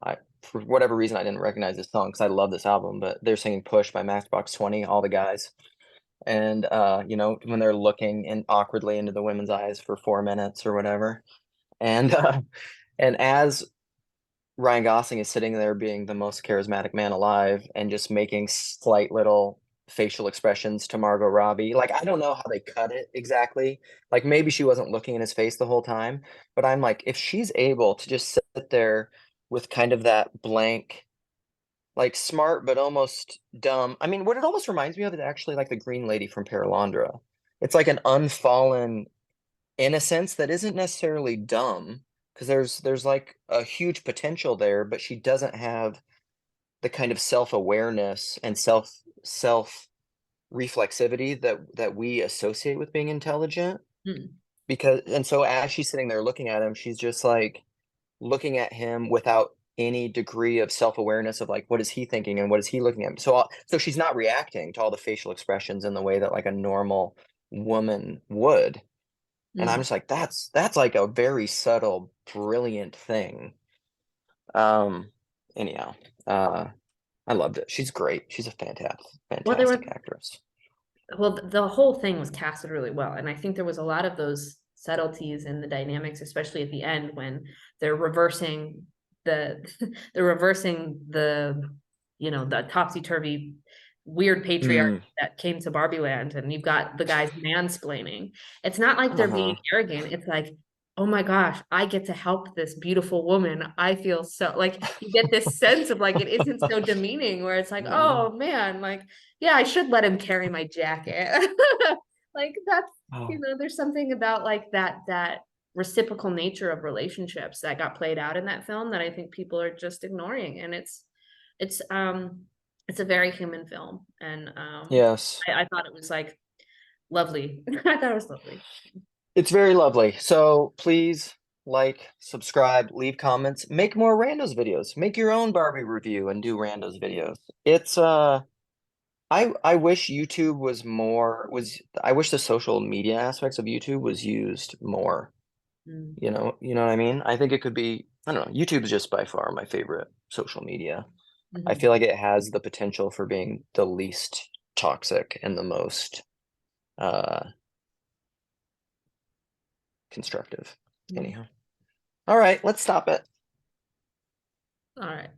for whatever reason, I didn't recognize this song because I love this album. But they're singing "Push" by Matchbox 20, all the guys, and when they're looking in awkwardly into the women's eyes for 4 minutes or whatever, and and as Ryan Gosling is sitting there being the most charismatic man alive and just making slight little facial expressions to Margot Robbie. Like, I don't know how they cut it exactly. Like, maybe she wasn't looking in his face the whole time, but I'm like, if she's able to just sit there with kind of that blank, like smart but almost dumb. I mean, what it almost reminds me of is actually like the Green Lady from Paralandra. It's like an unfallen innocence that isn't necessarily dumb because there's like a huge potential there, but she doesn't have the kind of self-awareness and self reflexivity that we associate with being intelligent. Hmm. Because and so as she's sitting there looking at him, she's just like looking at him without any degree of self-awareness of like what is he thinking and what is he looking at. So she's not reacting to all the facial expressions in the way that like a normal woman would. And I'm Hmm. just like, that's like a very subtle, brilliant thing. Um, anyhow, uh, I loved it. She's great. She's a Well, there were fantastic actress. well, the whole thing was casted really well, and I think there was a lot of those subtleties in the dynamics, especially at the end when they're reversing the they're reversing the topsy-turvy weird patriarchy Mm, that came to Barbie Land, and you've got the guys mansplaining. It's not like they're being uh-huh. arrogant. It's like, oh my gosh, I get to help this beautiful woman. I feel so like you get this sense of like it isn't so demeaning where it's like, Mm. oh man, like yeah, I should let him carry my jacket. Like that's, Oh, there's something about like that reciprocal nature of relationships that got played out in that film that I think people are just ignoring. And it's it's a very human film. And yes. I thought it was like lovely. I thought it was lovely. It's very lovely. So please like, subscribe, leave comments, make more Randos videos. Make your own Barbie review and do Randos videos. It's I wish YouTube was more was I wish the social media aspects of YouTube was used more. Mm, You know what I mean? I think it could be, I don't know, YouTube is just by far my favorite social media. I mhm, feel like it has the potential for being the least toxic and the most uh constructive. mhm. Anyhow. All right, let's stop it. All right.